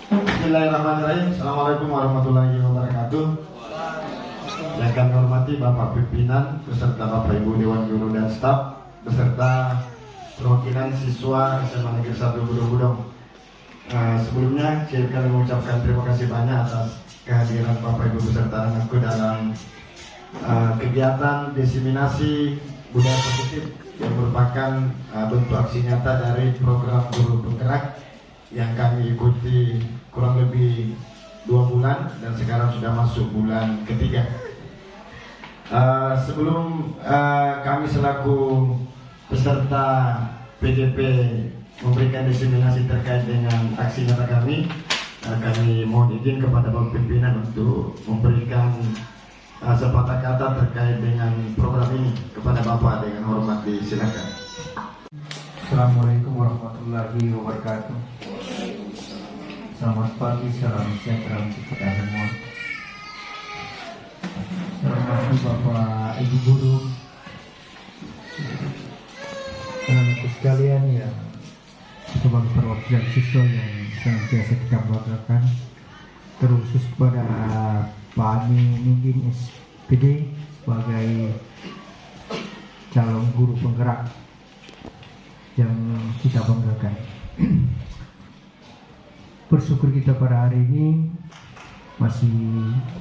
Bismillahirrahmanirrahim. Assalamualaikum warahmatullahi wabarakatuh. Yang kami hormati Bapak Pimpinan beserta Bapak Ibu Dewan Guru dan Staf beserta perwakilan siswa SMA Negeri 1 Budong. Sebelumnya kami mengucapkan terima kasih banyak atas kehadiran Bapak Ibu beserta anakku dalam kegiatan diseminasi budaya positif yang merupakan bentuk aksi nyata dari program guru penggerak yang kami ikuti kurang lebih 2 bulan dan sekarang sudah masuk bulan ketiga. Sebelum kami selaku peserta PDP memberikan diseminasi terkait dengan aksi nyata kami mohon izin kepada Bapak Pimpinan untuk memberikan sepatah kata terkait dengan program ini kepada Bapak dengan hormat disilakan. Assalamualaikum warahmatullahi wabarakatuh. Selamat pagi, salam sejahtera untuk kita semua. Selamat Bapak Ibu Guru, anak-anakku sekalian yang sebagai perwakilan siswa yang senantiasa kita banggakan, terkhusus kepada Pak Ani Ningging SPD sebagai calon guru penggerak yang kita banggakan. Bersyukur kita pada hari ini masih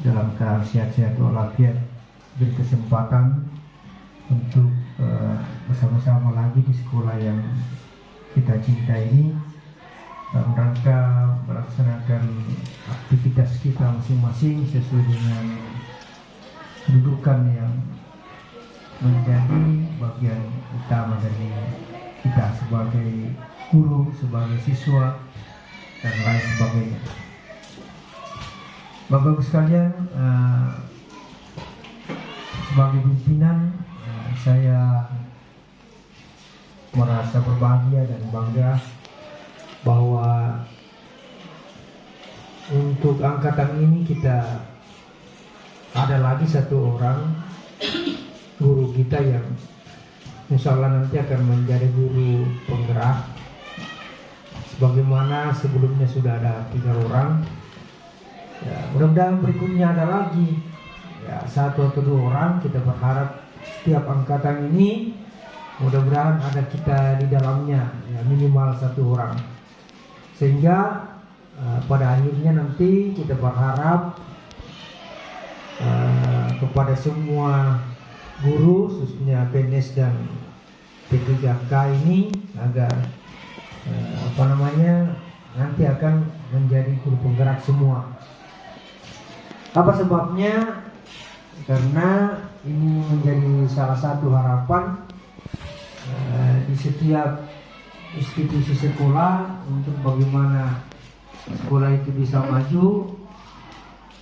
dalam keadaan sehat-sehat walafiat, berkesempatan untuk bersama-sama lagi di sekolah yang kita cintai ini dalam rangka melaksanakan aktivitas kita masing-masing sesuai dengan kedudukan yang menjadi bagian utama dari kita sebagai guru, sebagai siswa, dan lain sebagainya. Bapak-Ibu sekalian, sebagai pimpinan, saya merasa berbahagia dan bangga bahwa untuk angkatan ini kita ada lagi satu orang guru kita yang insya Allah nanti akan menjadi guru penggerak. Sebagaimana sebelumnya sudah ada 3 orang, ya, mudah-mudahan berikutnya ada lagi, ya, 1 atau 2 orang. Kita berharap setiap angkatan ini mudah-mudahan ada kita di dalamnya, ya, minimal 1 orang, sehingga pada akhirnya nanti kita berharap kepada semua guru khususnya PNS dan P3K ini agar nanti akan menjadi guru penggerak semua. Apa sebabnya? Karena ini menjadi salah satu harapan di setiap institusi sekolah untuk bagaimana sekolah itu bisa maju,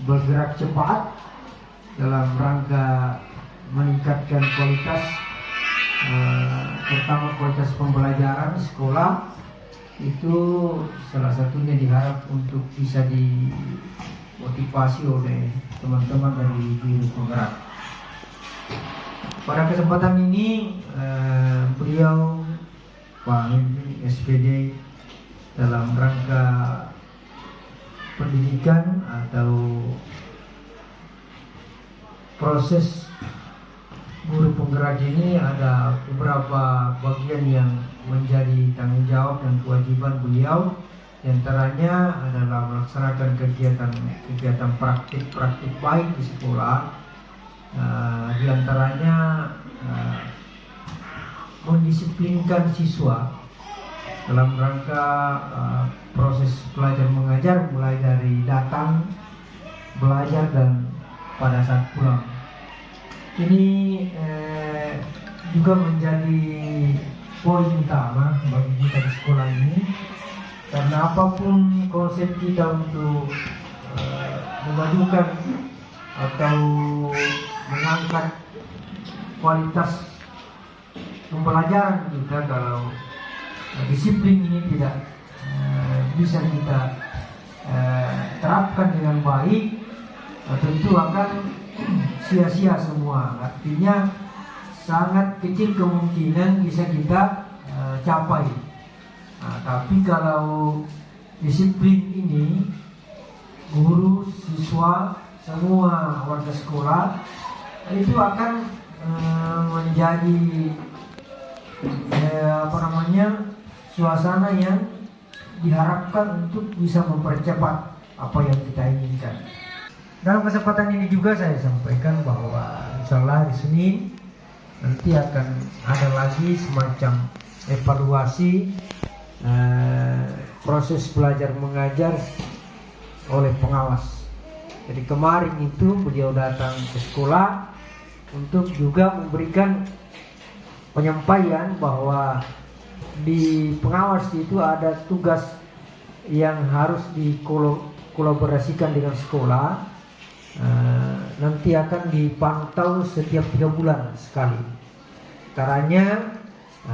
bergerak cepat dalam rangka meningkatkan kualitas, terutama kualitas pembelajaran di sekolah. Itu salah satunya diharap untuk bisa dimotivasi oleh teman-teman dari guru penggerak. Pada kesempatan ini beliau Pak SPD dalam rangka pendidikan atau proses guru penggerak ini ada beberapa bagian yang menjadi tanggung jawab dan kewajiban beliau. Di antaranya adalah melaksanakan kegiatan praktik baik di sekolah. Di antaranya mendisiplinkan siswa dalam rangka proses belajar mengajar, mulai dari datang, belajar, dan pada saat pulang. Ini juga menjadi poin utama bagi kita di sekolah ini, karena apapun konsep kita untuk memajukan atau mengangkat kualitas pembelajaran kita, kalau disiplin ini tidak bisa kita terapkan dengan baik, tentu akan sia-sia semua. Artinya sangat kecil kemungkinan bisa kita capai. Tapi kalau disiplin ini guru, siswa, semua warga sekolah itu akan menjadi suasana yang diharapkan untuk bisa mempercepat apa yang kita inginkan. Dalam kesempatan ini juga saya sampaikan bahwa insyaallah hari Senin nanti akan ada lagi semacam evaluasi proses belajar mengajar oleh pengawas. Jadi kemarin itu beliau datang ke sekolah untuk juga memberikan penyampaian bahwa di pengawas itu ada tugas yang harus dikolaborasikan dengan sekolah. Nanti akan dipantau setiap 3 bulan sekali. Caranya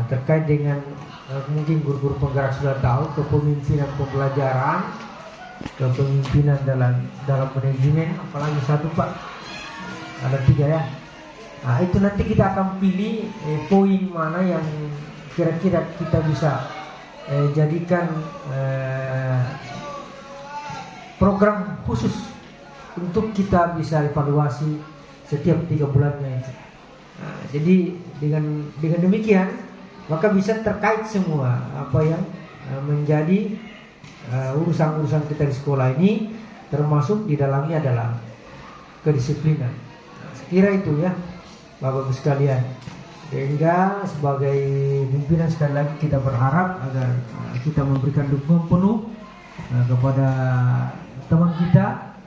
terkait dengan mungkin guru-guru penggerak sudah tahu, kepemimpinan pembelajaran, kepemimpinan dalam manajemen, apalagi satu Pak, ada 3 ya. Nah itu nanti kita akan pilih poin mana yang kira-kira kita bisa jadikan program khusus untuk kita bisa evaluasi setiap 3 bulannya itu. Nah, jadi dengan demikian maka bisa terkait semua apa yang menjadi urusan-urusan kita di sekolah ini, termasuk di dalamnya adalah kedisiplinan. Nah, sekira itu ya Bapak-Ibu sekalian. Sehingga sebagai pimpinan sekali lagi kita berharap agar kita memberikan dukungan penuh kepada teman kita,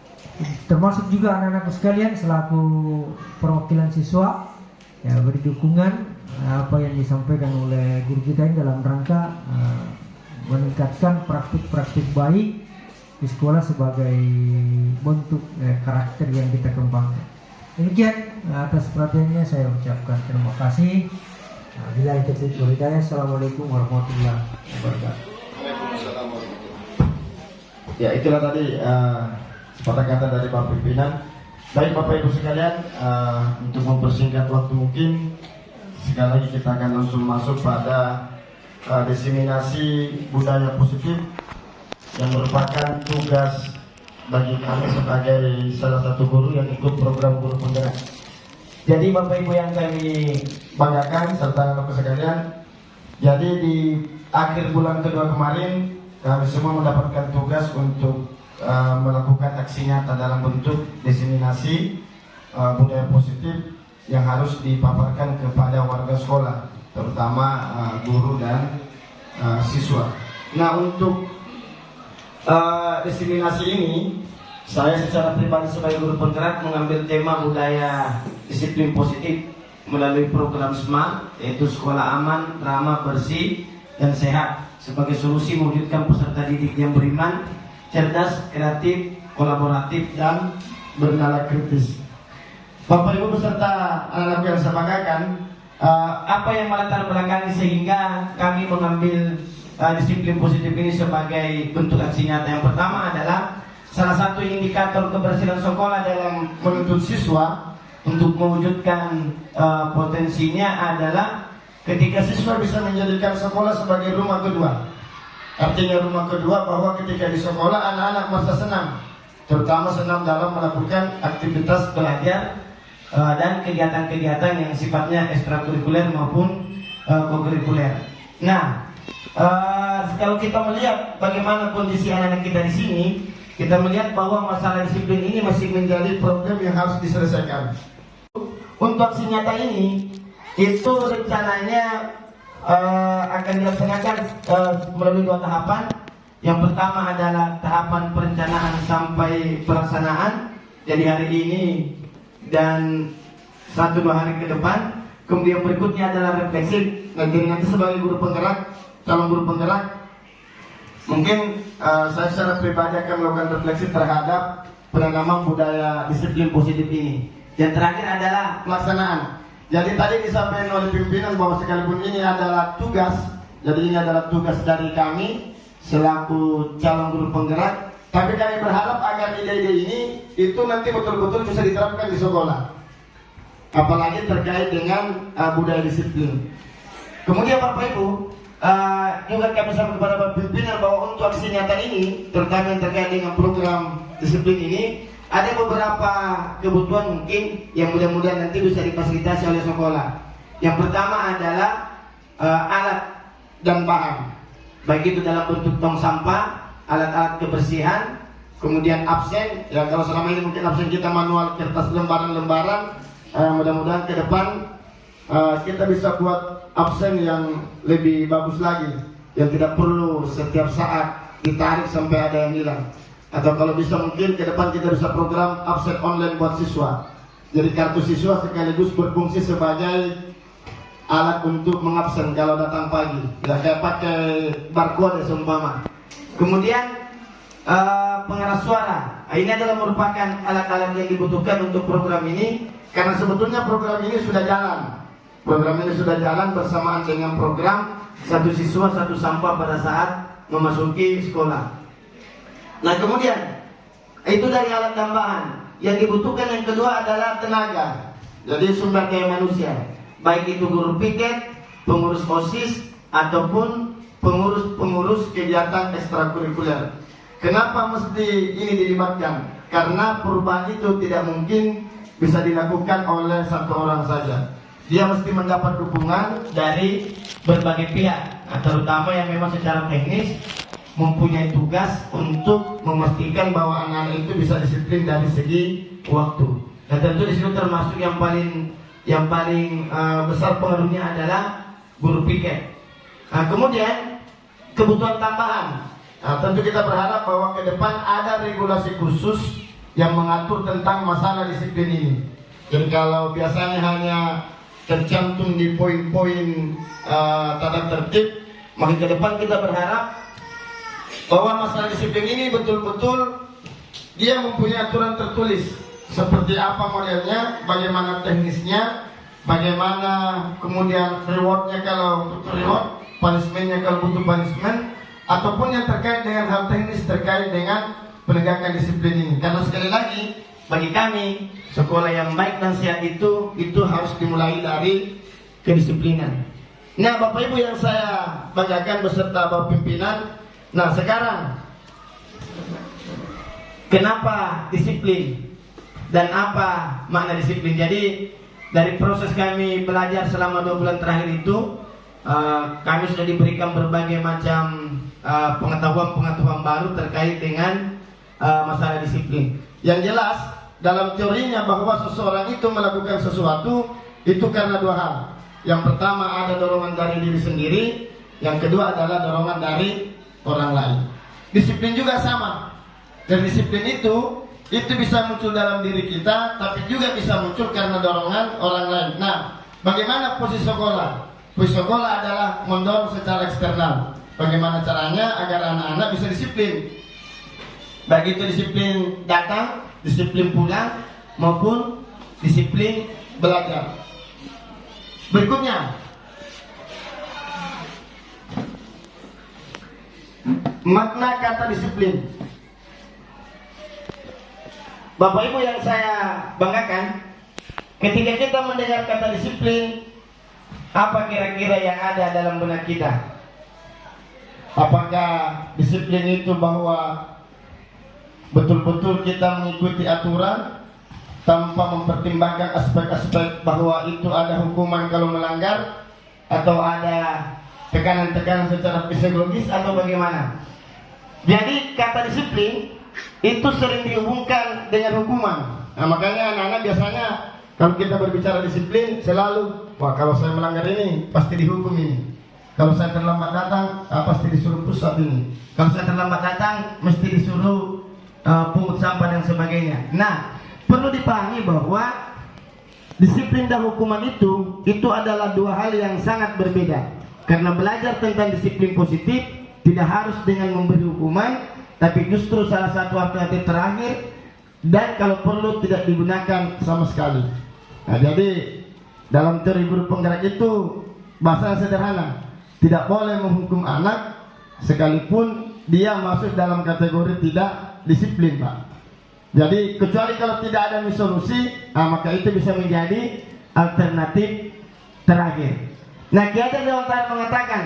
termasuk juga anak-anak sekalian selaku perwakilan siswa, ya, beri dukungan apa yang disampaikan oleh guru kita ini dalam rangka meningkatkan praktik-praktik baik di sekolah sebagai bentuk karakter yang kita kembangkan. Demikian, atas perhatiannya saya ucapkan terima kasih. Bila itu hidayah. Assalamualaikum warahmatullahi wabarakatuh. Waalaikumsalam warahmatullahi wabarakatuh. Ya, itulah tadi sepatah kata dari Pak Pimpinan. Baik Bapak Ibu sekalian, untuk mempersingkat waktu mungkin sekali lagi kita akan langsung masuk pada diseminasi budaya positif yang merupakan tugas bagi kami sebagai salah satu guru yang ikut program guru penggerak. Jadi Bapak Ibu yang kami banggakan serta Bapak sekalian, jadi di akhir bulan kedua kemarin kami semua mendapatkan tugas untuk melakukan aksi nyata dalam bentuk diseminasi budaya positif yang harus dipaparkan kepada warga sekolah, terutama guru dan siswa. Nah, untuk diseminasi ini saya secara pribadi sebagai guru penggerak mengambil tema budaya disiplin positif melalui program SMART, yaitu sekolah aman, ramah, bersih, dan sehat, sebagai solusi mewujudkan peserta didik yang beriman, cerdas, kreatif, kolaboratif, dan bernalar kritis. Bapak Ibu beserta anak-anak yang saya banggakan, apa yang melatar belakangi sehingga kami mengambil disiplin positif ini sebagai bentuk aksi nyata? Yang pertama adalah salah satu indikator keberhasilan sekolah dalam menuntut siswa untuk mewujudkan potensinya adalah ketika siswa bisa menjadikan sekolah sebagai rumah kedua. Artinya rumah kedua bahwa ketika di sekolah anak-anak merasa senang, terutama senang dalam melakukan aktivitas belajar dan kegiatan-kegiatan yang sifatnya ekstrakurikuler maupun kokurikuler. Nah, kalau kita melihat bagaimana kondisi anak-anak kita di sini, kita melihat bahwa masalah disiplin ini masih menjadi problem yang harus diselesaikan. Untuk aksi nyata ini, itu rencananya akan dilaksanakan melalui 2 tahapan. Yang pertama adalah tahapan perencanaan sampai pelaksanaan, jadi hari ini dan 1-2 hari ke depan. Kemudian berikutnya adalah refleksi. Nanti sebagai guru penggerak, calon guru penggerak, mungkin saya secara pribadi akan melakukan refleksi terhadap penanaman budaya disiplin positif ini. Yang terakhir adalah pelaksanaan. Jadi tadi disampaikan oleh pimpinan bahwa sekalipun ini adalah tugas, jadi ini adalah tugas dari kami selaku calon guru penggerak, tapi kami berharap agar ide-ide ini itu nanti betul-betul bisa diterapkan di sekolah, apalagi terkait dengan budaya disiplin. Kemudian Bapak Ibu, juga kami sampaikan kepada Bapak Pimpinan bahwa untuk aksi nyata ini, terutama yang terkait dengan program disiplin ini, ada beberapa kebutuhan mungkin yang mudah-mudahan nanti bisa difasilitasi oleh sekolah. Yang pertama adalah alat dan bahan, baik itu dalam bentuk tong sampah, alat-alat kebersihan, kemudian absen. Ya kalau selama ini mungkin absen kita manual, kertas lembaran-lembaran, mudah-mudahan ke depan kita bisa buat absen yang lebih bagus lagi, yang tidak perlu setiap saat ditarik sampai ada yang hilang. Atau kalau bisa mungkin ke depan kita bisa program absen online buat siswa. Jadi kartu siswa sekaligus berfungsi sebagai alat untuk mengabsen kalau datang pagi. Ya kayak pakai barcode seumpama. Kemudian pengeras suara. Ini adalah merupakan alat-alat yang dibutuhkan untuk program ini, karena sebetulnya program ini sudah jalan. Program ini sudah jalan bersamaan dengan program satu siswa satu sampah pada saat memasuki sekolah. Nah kemudian itu dari alat tambahan. Yang dibutuhkan yang kedua adalah tenaga. Jadi sumber daya manusia, baik itu guru piket, pengurus OSIS, ataupun pengurus kegiatan ekstrakurikuler. Kenapa mesti ini dilibatkan? Karena perubahan itu tidak mungkin bisa dilakukan oleh satu orang saja. Dia mesti mendapat dukungan dari berbagai pihak, terutama yang memang secara teknis mempunyai tugas untuk memastikan bahwa anak-anak itu bisa disiplin dari segi waktu. Dan tentu di situ termasuk yang paling besar pengaruhnya adalah guru piket. Nah, kemudian kebutuhan tambahan. Nah, tentu kita berharap bahwa ke depan ada regulasi khusus yang mengatur tentang masalah disiplin ini. Jadi kalau biasanya hanya tercantum di poin-poin tata tertib, maka ke depan kita berharap bahwa masalah disiplin ini betul-betul dia mempunyai aturan tertulis, seperti apa modelnya, bagaimana teknisnya, bagaimana kemudian rewardnya kalau butuh reward, punishmentnya kalau butuh punishment, ataupun yang terkait dengan hal teknis terkait dengan penegakan disiplin ini. Karena sekali lagi bagi kami, sekolah yang baik dan sehat itu harus dimulai dari kedisiplinan. Nah Bapak Ibu yang saya banggakan beserta Bapak Pimpinan, nah sekarang kenapa disiplin dan apa makna disiplin? Jadi dari proses kami belajar selama 2 bulan terakhir itu, kami sudah diberikan berbagai macam pengetahuan baru terkait dengan masalah disiplin. Yang jelas dalam teorinya bahwa seseorang itu melakukan sesuatu itu karena 2 hal. Yang pertama ada dorongan dari diri sendiri, yang kedua adalah dorongan dari orang lain. Disiplin juga sama. Dan disiplin itu bisa muncul dalam diri kita, tapi juga bisa muncul karena dorongan orang lain. Nah, bagaimana posisi sekolah? Posisi sekolah adalah mendorong secara eksternal. Bagaimana caranya agar anak-anak bisa disiplin? Baik itu disiplin datang, disiplin pulang, maupun disiplin belajar. Berikutnya, makna kata disiplin. Bapak Ibu yang saya banggakan, ketika kita mendengar kata disiplin, apa kira-kira yang ada dalam benak kita? Apakah disiplin itu bahwa betul-betul kita mengikuti aturan tanpa mempertimbangkan aspek-aspek bahwa itu ada hukuman kalau melanggar, atau ada tekanan-tekanan secara psikologis, atau bagaimana? Jadi kata disiplin itu sering dihubungkan dengan hukuman. Nah makanya anak-anak biasanya kalau kita berbicara disiplin selalu, wah kalau saya melanggar ini pasti dihukum ini. Kalau saya terlambat datang pasti disuruh pusat ini. Kalau saya terlambat datang mesti disuruh pungut sampah dan sebagainya. Nah perlu dipahami bahwa disiplin dan hukuman itu adalah 2 hal yang sangat berbeda. Karena belajar tentang disiplin positif tidak harus dengan memberi hukuman, tapi justru salah satu alternatif terakhir, dan kalau perlu tidak digunakan sama sekali. Nah, jadi dalam teori guru penggerak itu bahasa sederhana, tidak boleh menghukum anak sekalipun dia masuk dalam kategori tidak disiplin, Pak. Jadi kecuali kalau tidak ada solusi, maka itu bisa menjadi alternatif terakhir. Nah, Ki Hajar Dewantara mengatakan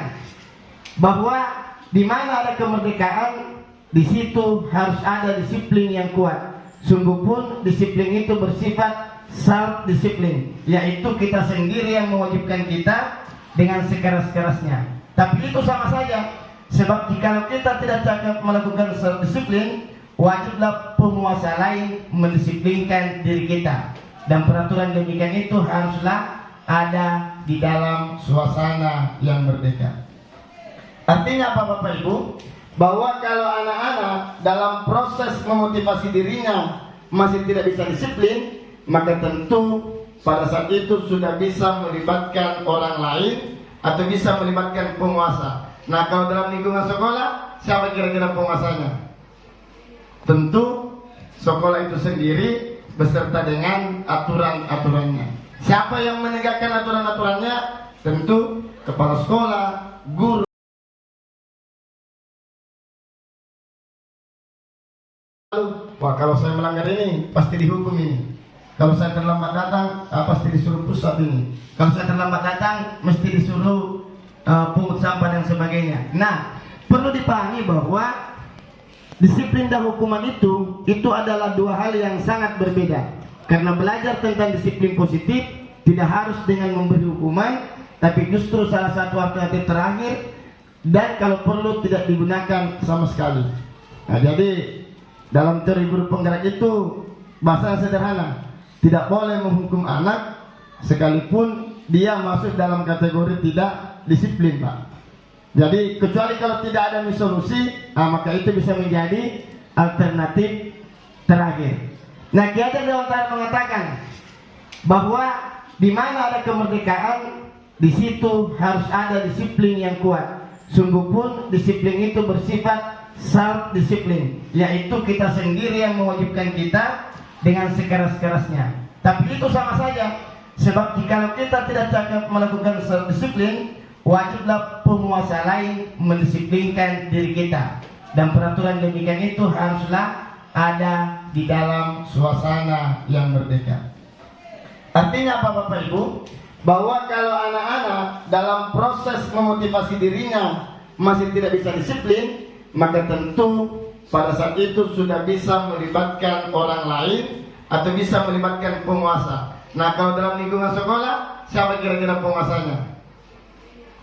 bahwa di mana ada kemerdekaan, di situ harus ada disiplin yang kuat. Sungguh pun disiplin itu bersifat self disiplin, yaitu kita sendiri yang mewajibkan kita dengan sekeras-kerasnya. Tapi itu sama saja, sebab jika kita tidak cakap melakukan self disiplin, wajiblah penguasa lain mendisiplinkan diri kita. Dan peraturan demikian itu haruslah ada di dalam suasana yang merdeka. Artinya apa Bapak Ibu? Bahwa kalau anak-anak dalam proses memotivasi dirinya masih tidak bisa disiplin, maka tentu pada saat itu sudah bisa melibatkan orang lain atau bisa melibatkan penguasa. Nah, kalau dalam lingkungan sekolah, siapa kira-kira penguasanya? Tentu sekolah itu sendiri beserta dengan aturan-aturannya. Siapa yang menegakkan aturan-aturannya? Tentu kepala sekolah, guru. Wah, kalau saya melanggar ini pasti dihukum ini. Kalau saya terlambat datang, pasti disuruh pusat ini. Kalau saya terlambat datang, mesti disuruh pungut sampah dan sebagainya. Nah, perlu dipahami bahwa disiplin dan hukuman itu adalah dua hal yang sangat berbeda. Karena belajar tentang disiplin positif tidak harus dengan memberi hukuman, tapi justru salah satu alternatif terakhir, dan kalau perlu tidak digunakan sama sekali. Nah, jadi dalam teori guru penggerak itu bahasa sederhana, tidak boleh menghukum anak sekalipun dia masuk dalam kategori tidak disiplin, Pak. Jadi kecuali kalau tidak ada solusi, maka itu bisa menjadi alternatif terakhir. Nah, Ki Hajar Dewantara mengatakan bahwa di mana ada kemerdekaan, di situ harus ada disiplin yang kuat. Sungguh pun disiplin itu bersifat self disiplin, yaitu kita sendiri yang mewajibkan kita dengan sekeras-kerasnya. Tapi itu sama saja, sebab jika kita tidak cakap melakukan self disiplin, wajiblah penguasa lain mendisiplinkan diri kita. Dan peraturan demikian itu haruslah ada di dalam suasana yang merdeka. Artinya apa Bapak Ibu? Bahwa kalau anak-anak dalam proses memotivasi dirinya masih tidak bisa disiplin, maka tentu pada saat itu sudah bisa melibatkan orang lain atau bisa melibatkan penguasa. Nah, kalau dalam lingkungan sekolah, siapa kira-kira penguasanya?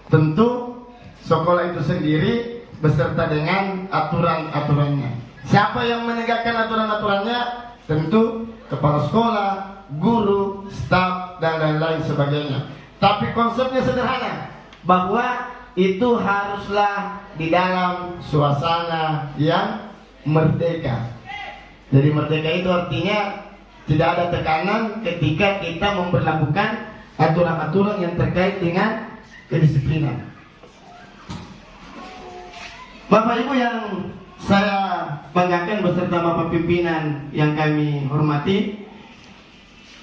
Tentu sekolah itu sendiri beserta dengan aturan-aturannya. Siapa yang menegakkan aturan-aturannya? Tentu kepala sekolah, guru, staf, dan lain-lain sebagainya. Tapi konsepnya sederhana, bahwa itu haruslah di dalam suasana yang merdeka. Jadi merdeka itu artinya tidak ada tekanan ketika kita memperlakukan aturan-aturan yang terkait dengan kedisiplinan. Bapak Ibu yang saya banggakan beserta Bapak pimpinan yang kami hormati,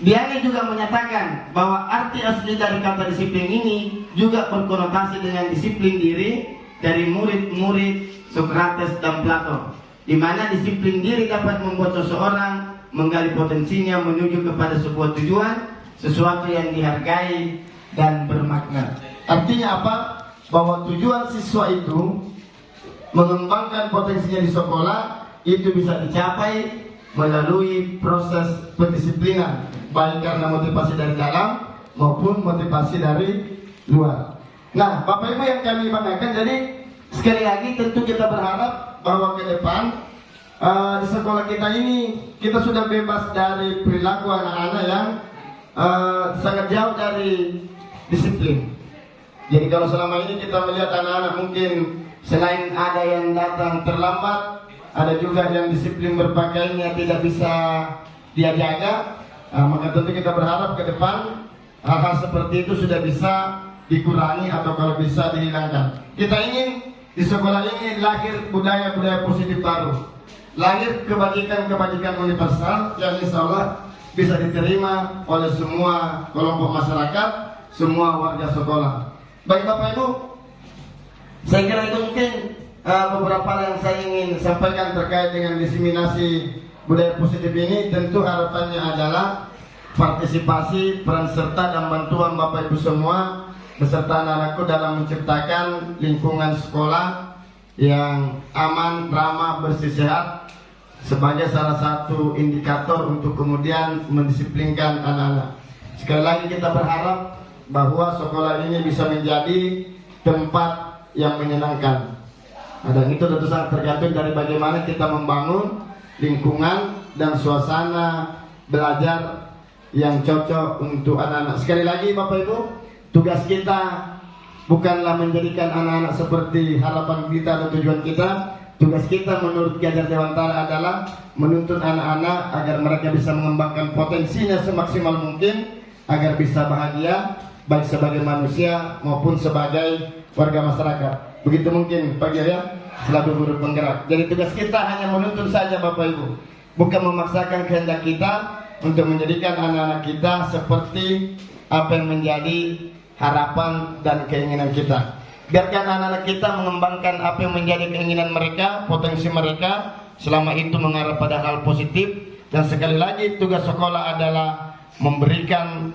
dia juga menyatakan bahwa arti asli dari kata disiplin ini juga berkonotasi dengan disiplin diri dari murid-murid Sokrates dan Plato, di mana disiplin diri dapat membuat seseorang menggali potensinya menuju kepada sebuah tujuan, sesuatu yang dihargai dan bermakna. Artinya apa? Bahwa tujuan siswa itu mengembangkan potensinya di sekolah itu bisa dicapai melalui proses pendisiplinan, baik karena motivasi dari dalam maupun motivasi dari luar. Nah, Bapak Ibu yang kami banggakan, jadi sekali lagi tentu kita berharap bahwa ke depan di sekolah kita ini kita sudah bebas dari perilaku anak-anak yang sangat jauh dari disiplin. Jadi kalau selama ini kita melihat anak-anak mungkin selain ada yang datang terlambat, ada juga yang disiplin berpakaiannya tidak bisa dia jaga. Maka tentu kita berharap ke depan hal-hal seperti itu sudah bisa dikurangi atau kalau bisa dihilangkan. Kita ingin di sekolah ini lahir budaya-budaya positif baru, lahir kebajikan-kebajikan universal yang insya Allah bisa diterima oleh semua kelompok masyarakat, semua warga sekolah. Baik Bapak Ibu, saya kira itu mungkin beberapa hal yang saya ingin sampaikan terkait dengan diseminasi budaya positif ini. Tentu harapannya adalah partisipasi, peran serta dan bantuan Bapak Ibu semua beserta anak-anakku dalam menciptakan lingkungan sekolah yang aman, ramah, bersih, sehat sebagai salah satu indikator untuk kemudian mendisiplinkan anak-anak. Sekali lagi kita berharap bahwa sekolah ini bisa menjadi tempat yang menyenangkan. Dan itu tentu sangat tergantung dari bagaimana kita membangun lingkungan dan suasana belajar yang cocok untuk anak-anak. Sekali lagi Bapak Ibu, tugas kita bukanlah menjadikan anak-anak seperti harapan kita atau tujuan kita. Tugas kita menurut Ki Hajar Dewantara adalah menuntun anak-anak agar mereka bisa mengembangkan potensinya semaksimal mungkin, agar bisa bahagia baik sebagai manusia maupun sebagai warga masyarakat. Begitu mungkin Pak Giri ya, selaku guru penggerak. Jadi tugas kita hanya menuntun saja Bapak Ibu, bukan memaksakan kehendak kita untuk menjadikan anak-anak kita seperti apa yang menjadi harapan dan keinginan kita. Biarkan anak-anak kita mengembangkan apa yang menjadi keinginan mereka, potensi mereka, selama itu mengarah pada hal positif. Dan sekali lagi tugas sekolah adalah memberikan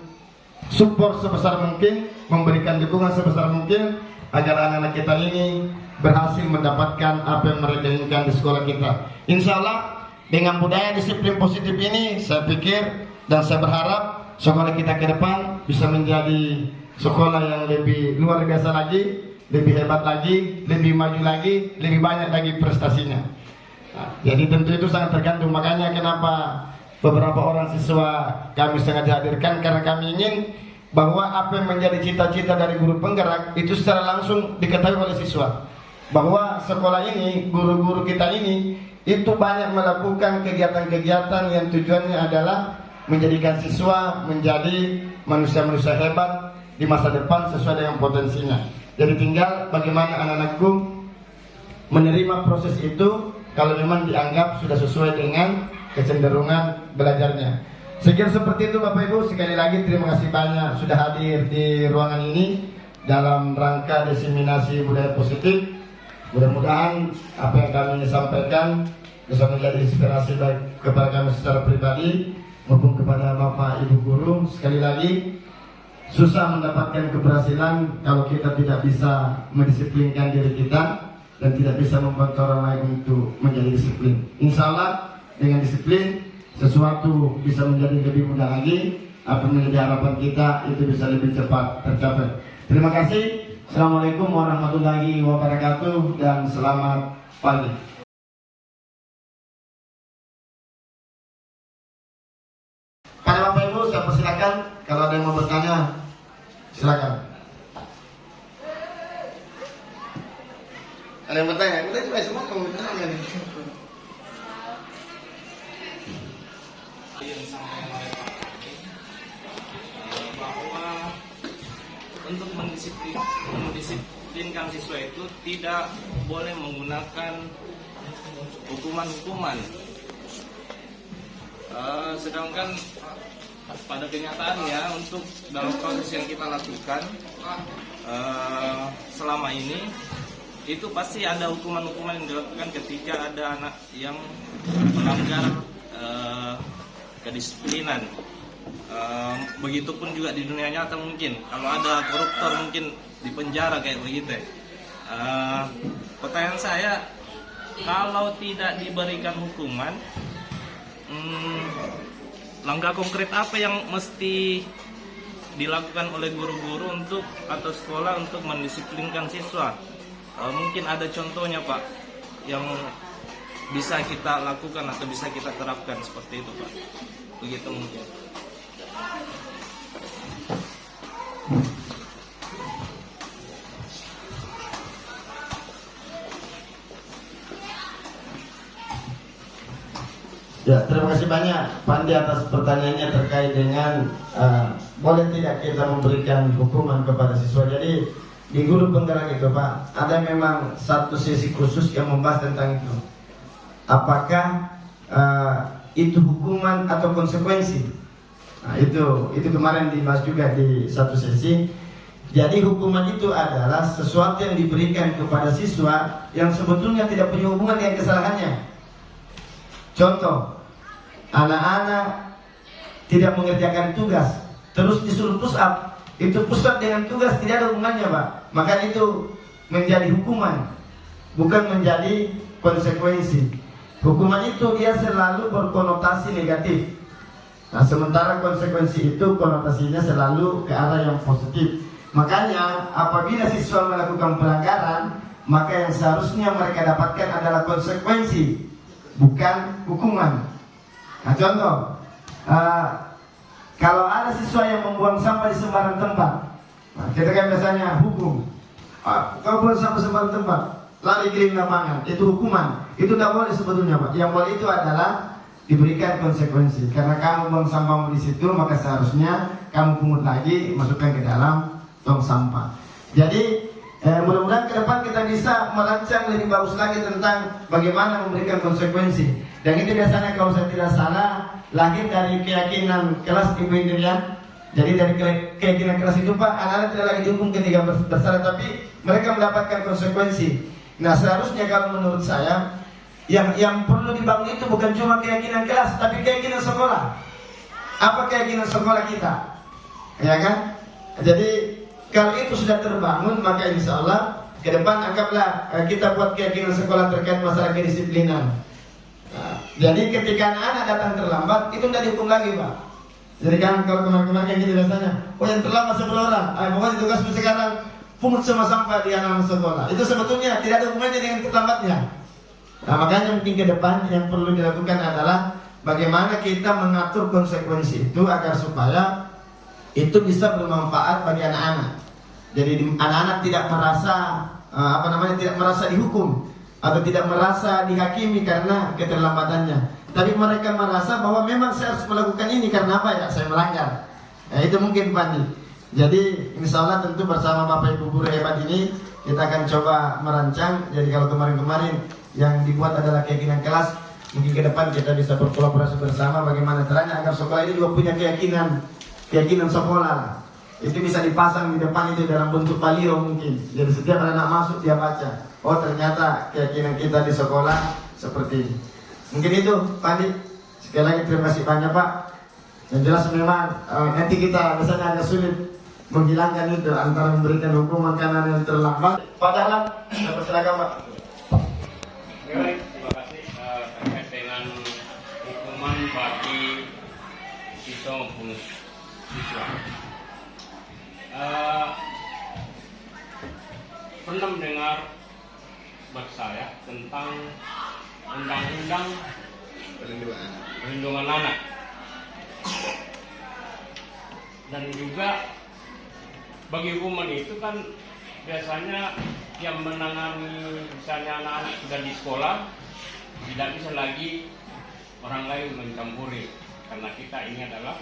support sebesar mungkin, memberikan dukungan sebesar mungkin agar anak-anak kita ini berhasil mendapatkan apa yang mereka inginkan di sekolah kita. Insya Allah dengan budaya disiplin positif ini, saya pikir dan saya berharap sekolah kita ke depan bisa menjadi sekolah yang lebih luar biasa lagi, lebih hebat lagi, lebih maju lagi, lebih banyak lagi prestasinya. Nah, jadi tentu itu sangat tergantung. Makanya kenapa beberapa orang siswa kami sengaja hadirkan, karena kami ingin bahwa apa yang menjadi cita-cita dari guru penggerak itu secara langsung diketahui oleh siswa. Bahwa sekolah ini, guru-guru kita ini itu banyak melakukan kegiatan-kegiatan yang tujuannya adalah menjadikan siswa menjadi manusia-manusia hebat di masa depan sesuai dengan potensinya. Jadi tinggal bagaimana anak-anakku menerima proses itu kalau memang dianggap sudah sesuai dengan kecenderungan belajarnya. Sekiranya seperti itu Bapak Ibu, sekali lagi terima kasih banyak sudah hadir di ruangan ini dalam rangka diseminasi budaya positif. Mudah-mudahan apa yang kami sampaikan bisa menjadi inspirasi baik kepada kami secara pribadi maupun kepada Bapak Ibu guru. Sekali lagi, susah mendapatkan keberhasilan kalau kita tidak bisa mendisiplinkan diri kita dan tidak bisa membantu orang lain untuk menjadi disiplin. Insya Allah dengan disiplin sesuatu bisa menjadi lebih mudah lagi. Apa yang menjadi harapan kita itu bisa lebih cepat tercapai. Terima kasih. Assalamualaikum warahmatullahi wabarakatuh dan selamat pagi. Pada Bapak Ibu saya persilakan, kalau ada yang mau bertanya silakan. Ada yang bertanya? Kita semua mau bertanya nih. Bahwa untuk mendisiplinkan siswa itu tidak boleh menggunakan hukuman-hukuman. Sedangkan pada kenyataannya untuk dalam proses yang kita lakukan selama ini itu pasti ada hukuman-hukuman yang dilakukan ketika ada anak yang melanggar kedisiplinan. Begitupun juga di dunia nyata mungkin kalau ada koruptor mungkin dipenjara kayak begitu. Pertanyaan saya, kalau tidak diberikan hukuman, langkah konkret apa yang mesti dilakukan oleh guru-guru untuk atau sekolah untuk mendisiplinkan siswa? Mungkin ada contohnya Pak yang bisa kita lakukan atau bisa kita terapkan seperti itu Pak. Begitu mungkin. Ya, terima kasih banyak Pandi atas pertanyaannya terkait dengan boleh tidak kita memberikan hukuman kepada siswa. Jadi di guru penggerak itu Pak, ada memang satu sesi khusus yang membahas tentang itu. Apakah itu hukuman atau konsekuensi? Nah, itu kemarin dibahas juga di satu sesi. Jadi hukuman itu adalah sesuatu yang diberikan kepada siswa yang sebetulnya tidak punya hubungan dengan kesalahannya. Contoh, anak-anak tidak mengerjakan tugas, terus disuruh push up, itu pusat dengan tugas tidak ada hubungannya, Pak. Maka itu menjadi hukuman, bukan menjadi konsekuensi. Hukuman itu dia selalu berkonotasi negatif. Nah, sementara konsekuensi itu konotasinya selalu ke arah yang positif. Makanya apabila siswa melakukan pelanggaran, maka yang seharusnya mereka dapatkan adalah konsekuensi, bukan hukuman. Nah, contoh, kalau ada siswa yang membuang sampah di sembarang tempat, nah, kita kan biasanya hukum. Kau buang sampah sembarang tempat, lari keliling lapangan, itu hukuman. Itu tidak boleh sebetulnya, Pak. Yang boleh itu adalah diberikan konsekuensi. Karena kamu buang sampahmu di situ, maka seharusnya kamu pungut lagi, masukkan ke dalam tong sampah. Jadi mudah-mudahan ke depan kita bisa merancang lebih bagus lagi tentang bagaimana memberikan konsekuensi. Dan itu biasanya kalau saya tidak salah lahir dari keyakinan kelas Ibu Indrian. Jadi dari keyakinan kelas itu, Pak, anak-anak tidak lagi dihukum ketika bersalah, tapi mereka mendapatkan konsekuensi. Nah, seharusnya kalau menurut saya yang perlu dibangun itu bukan cuma keyakinan kelas, tapi keyakinan sekolah. Apa keyakinan sekolah kita? Ya kan? Jadi kalau itu sudah terbangun, maka insya Allah ke depan anggaplah kita buat keyakinan sekolah terkait masalah kedisiplinan. Nah, jadi ketika anak-anak datang terlambat, itu tidak dihukum lagi, Pak. Jadi kan kalau kemarin-kemarin kayak gitu biasanya, oh yang terlambat 10 orang, pokoknya tugasmu sekarang pungut semua sampah di anak sekolah. Itu sebetulnya tidak ada hubungannya dengan terlambatnya. Nah, makanya mungkin ke depan yang perlu dilakukan adalah bagaimana kita mengatur konsekuensi itu agar supaya itu bisa bermanfaat bagi anak-anak. Jadi anak-anak tidak merasa tidak merasa dihukum atau tidak merasa dihakimi karena keterlambatannya. Tapi mereka merasa bahwa memang saya harus melakukan ini karena apa ya? Saya melanggar. Itu mungkin, Pak. Jadi insya Allah tentu bersama Bapak Ibu guru hebat ini kita akan coba merancang. Jadi kalau kemarin-kemarin yang dibuat adalah keyakinan kelas, mungkin ke depan kita bisa berkolaborasi bersama bagaimana caranya agar sekolah ini juga punya keyakinan sekolah. Itu bisa dipasang di depan itu dalam bentuk baliho mungkin. Jadi setiap anak masuk dia baca, oh ternyata keyakinan kita di sekolah seperti ini. Mungkin itu, Pak Andi. Sekali lagi terima kasih banyak, Pak. Yang jelas memang nanti kita biasanya agak sulit menghilangkan itu antara memberikan hukuman karena yang terlambat. Pak Dahlan, silakan, Pak. Baik, terima kasih terkait dengan hukuman bagi siswa maupun siswa. Pernah mendengar saya tentang undang-undang perlindungan anak, dan juga bagi hukuman itu kan biasanya yang menangani misalnya anak-anak sudah di sekolah, tidak bisa lagi orang lain mencampuri karena kita ini adalah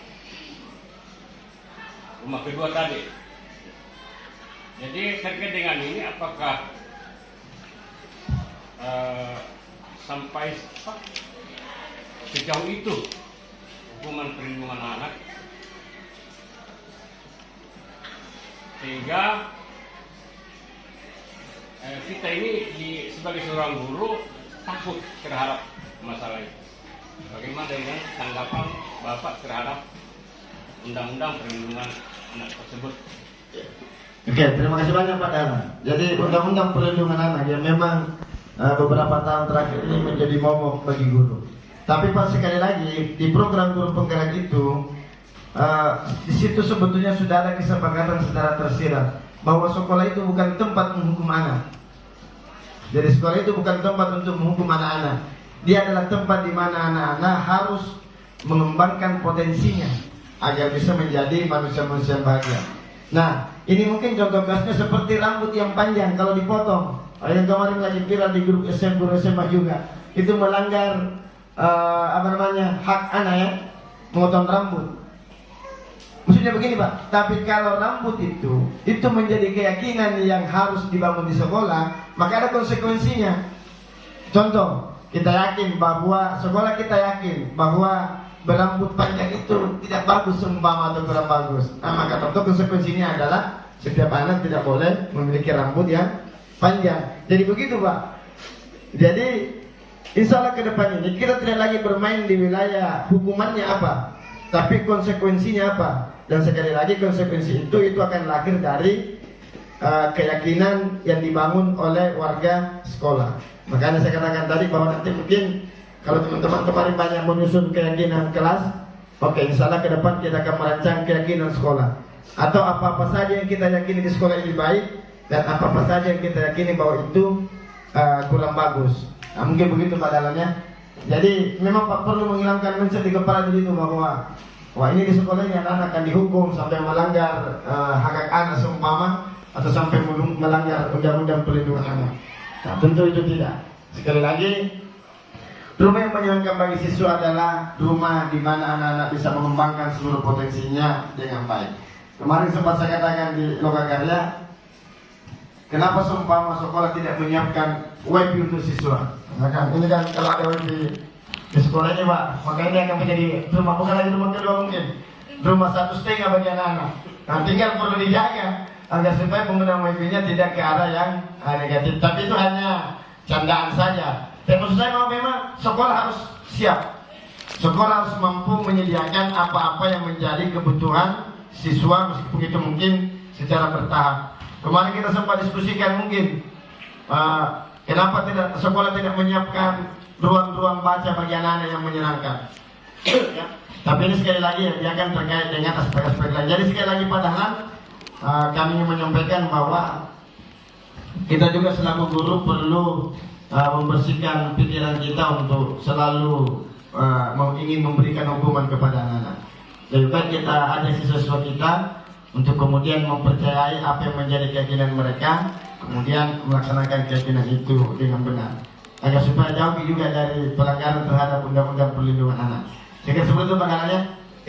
rumah kedua tadi. Jadi terkait dengan ini apakah sampai sejauh itu hukuman perlindungan anak sehingga kita ini sebagai seorang guru takut terhadap masalah itu. Bagaimana dengan tanggapan Bapak terhadap undang-undang perlindungan anak tersebut? Oke, terima kasih banyak Pak Dahlan. Jadi undang-undang perlindungan anak yang memang beberapa tahun terakhir ini menjadi momok bagi guru. Tapi Pak, sekali lagi di program guru penggerak itu di situ sebetulnya sudah ada kesepakatan secara tersirat bahwa sekolah itu bukan tempat menghukum anak. Jadi sekolah itu bukan tempat untuk menghukum anak-anak. Dia adalah tempat di mana anak-anak harus mengembangkan potensinya agar bisa menjadi manusia-manusia yang bahagia. Nah, ini mungkin contoh kasusnya seperti rambut yang panjang kalau dipotong. Yang kemarin lagi viral di grup guru SMA juga. Itu melanggar hak anak ya, memotong rambut. Maksudnya begini Pak, tapi kalau rambut itu menjadi keyakinan yang harus dibangun di sekolah, maka ada konsekuensinya. Contoh, kita yakin bahwa sekolah kita yakin bahwa berambut panjang itu tidak bagus seumpama atau kurang bagus. Nah, maka tentu konsekuensinya adalah setiap anak tidak boleh memiliki rambut yang panjang. Jadi begitu Pak. Jadi insya Allah ke depan ini kita tidak lagi bermain di wilayah hukumannya apa, tapi konsekuensinya apa. Dan sekali lagi konsekuensi itu akan lahir dari keyakinan yang dibangun oleh warga sekolah. Makanya saya katakan tadi bahwa nanti mungkin kalau teman-teman kemarin banyak menyusun keyakinan kelas, oke, insya Allah ke depan kita akan merancang keyakinan sekolah. Atau apa-apa saja yang kita yakini di sekolah ini baik, dan apa-apa saja yang kita yakini bahwa itu kurang bagus. Nah, mungkin begitu Pak dalamnya. Jadi memang Pak perlu menghilangkan mindset di kepala diri itu bahwa wah ini di sekolah ini anak akan dihukum sampai melanggar hak anak seumpama, atau sampai melanggar undang-undang perlindungan anak. Nah, tentu itu tidak. Sekali lagi, rumah yang menyenangkan bagi siswa adalah rumah di mana anak-anak bisa mengembangkan seluruh potensinya dengan baik. Kemarin sempat saya katakan di Lokakarya, kenapa seumpama sekolah tidak menyiapkan WiFi untuk siswa? Misalkan ini kan kalau ada WiFi di sekolah ini Pak, maka ini akan menjadi rumah, bukan lagi rumah kedua mungkin, rumah 1,5 bagi anak-anak. Nah, tinggal perlu dijaga agar supaya penggunaan wifi-nya tidak ke arah yang negatif. Tapi itu hanya candaan saja. Dan maksud saya memang sekolah harus siap. Sekolah harus mampu menyediakan apa-apa yang menjadi kebutuhan siswa, meskipun itu mungkin secara bertahap. Kemarin kita sempat diskusikan mungkin kenapa sekolah tidak menyiapkan ruang-ruang baca bagi anak-anak yang menyenangkan. Tapi ini sekali lagi dia akan terkait dengan aspek-aspek lain. Jadi sekali lagi padahal kami menyampaikan bahwa kita juga selaku guru perlu membersihkan pikiran kita untuk selalu ingin memberikan hukuman kepada anak-anak. Lebih baik kita ada siswa-siswa kita untuk kemudian mempercayai apa yang menjadi keyakinan mereka, kemudian melaksanakan keyakinan itu dengan benar, agar supaya jauh juga dari pelanggaran terhadap undang-undang perlindungan anak. Saya kira seperti itu pandangannya.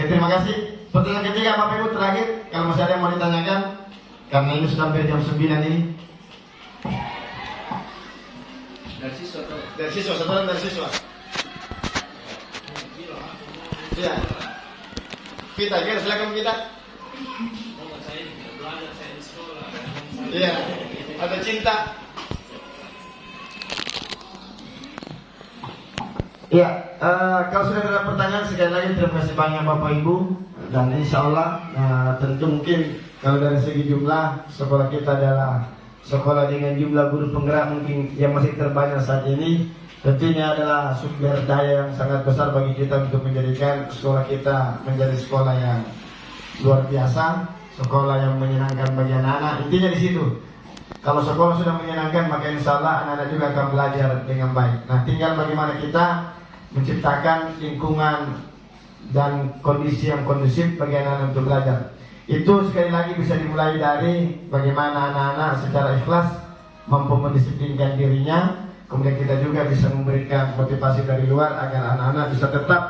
Ya, terima kasih. Pertanyaan ketiga Bapak Ibu terakhir, kalau masih ada yang mau ditanyakan, karena ini sudah hampir jam 9 ini. Dari siswa atau? Dari siswa, setelah dari siswa. Iya. Kita, silakan kita. Saya belajar, saya di sekolah. Iya. Ada cinta. Iya, kalau sudah ada pertanyaan sekali lagi terima kasih banyak Bapak Ibu, dan insya Allah tentu mungkin kalau dari segi jumlah sekolah kita adalah sekolah dengan jumlah guru penggerak mungkin yang masih terbanyak saat ini. Tentunya adalah sumber daya yang sangat besar bagi kita untuk menjadikan sekolah kita menjadi sekolah yang luar biasa, sekolah yang menyenangkan bagi anak-anak. Intinya di situ. Kalau sekolah sudah menyenangkan, maka insya Allah anak-anak juga akan belajar dengan baik. Nah, tinggal bagaimana kita menciptakan lingkungan dan kondisi yang kondusif bagi anak-anak untuk belajar. Itu sekali lagi bisa dimulai dari bagaimana anak-anak secara ikhlas mampu mendisiplinkan dirinya. Kemudian kita juga bisa memberikan motivasi dari luar agar anak-anak bisa tetap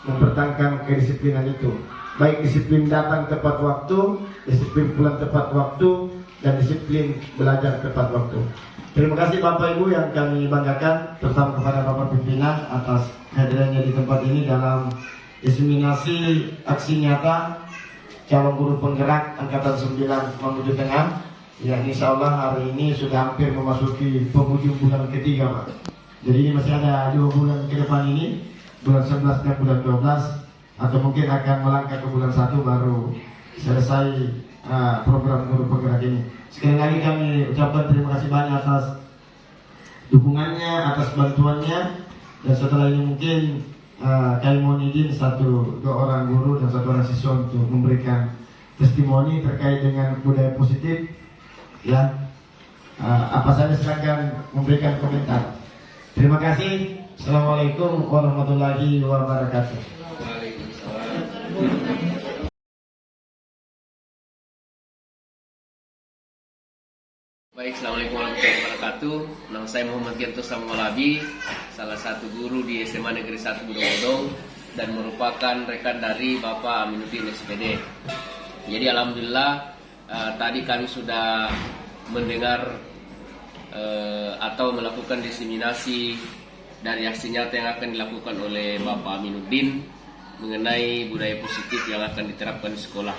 mempertahankan kedisiplinan itu. Baik disiplin datang tepat waktu, disiplin pulang tepat waktu, dan disiplin belajar tepat waktu. Terima kasih Bapak Ibu yang kami banggakan, terutama kepada Bapak Pimpinan atas kehadirannya di tempat ini dalam diseminasi aksi nyata calon guru penggerak Angkatan 9 Mamuju Tengah. Ya, insya Allah hari ini sudah hampir memasuki penghujung bulan ketiga Pak. Jadi ini masih ada 2 bulan ke depan ini, bulan 11 dan bulan 12, atau mungkin akan melangkah ke bulan 1 baru selesai program guru penggerak ini. Sekali lagi kami ucapkan terima kasih banyak atas dukungannya, atas bantuannya. Dan setelah ini mungkin kami mohon izin 1-2 orang guru dan 1 orang siswa untuk memberikan testimoni terkait dengan budaya positif. Ya, apa saja silakan memberikan komentar. Terima kasih. Assalamualaikum warahmatullahi wabarakatuh. Baik, Assalamualaikum warahmatullahi wabarakatuh. Nama saya Muhammad Gento Samolabi, salah satu guru di SMA Negeri 1 Bodong-Bodong dan merupakan rekan dari Bapak Aminuddin SPD. Jadi alhamdulillah tadi kami sudah mendengar atau melakukan diseminasi dari aksi nyata yang akan dilakukan oleh Bapak Aminuddin mengenai budaya positif yang akan diterapkan di sekolah.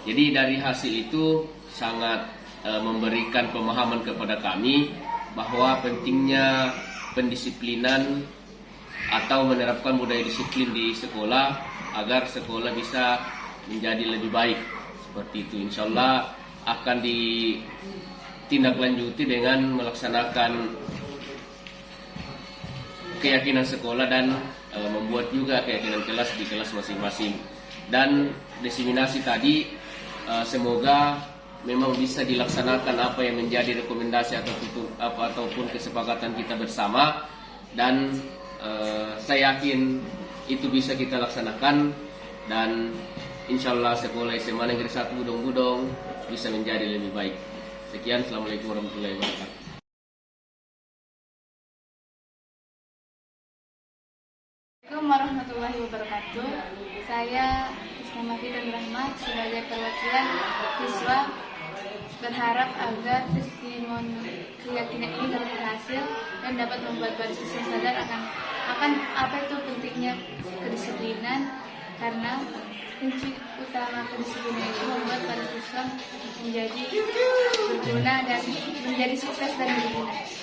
Jadi dari hasil itu sangat memberikan pemahaman kepada kami bahwa pentingnya pendisiplinan atau menerapkan budaya disiplin di sekolah agar sekolah bisa menjadi lebih baik. Seperti itu, insya Allah akan ditindaklanjuti dengan melaksanakan keyakinan sekolah dan membuat juga keyakinan kelas di kelas masing-masing. Dan diseminasi tadi semoga memang bisa dilaksanakan apa yang menjadi rekomendasi ataupun kesepakatan kita bersama, dan saya yakin itu bisa kita laksanakan, dan insya Allah sekolah SMA Negeri 1 Budong-Budong bisa menjadi lebih baik. Sekian, Assalamualaikum warahmatullahi wabarakatuh. Assalamualaikum warahmatullahi wabarakatuh. Saya Isma Fidan Rahmat sebagai perwakilan siswa berharap agar testimoni keyakinan ini dapat berhasil dan dapat membuat para siswa sadar akan apa itu pentingnya kedisiplinan, karena kunci utama kedisiplinan itu membuat para siswa menjadi berguna dan menjadi sukses dan berguna.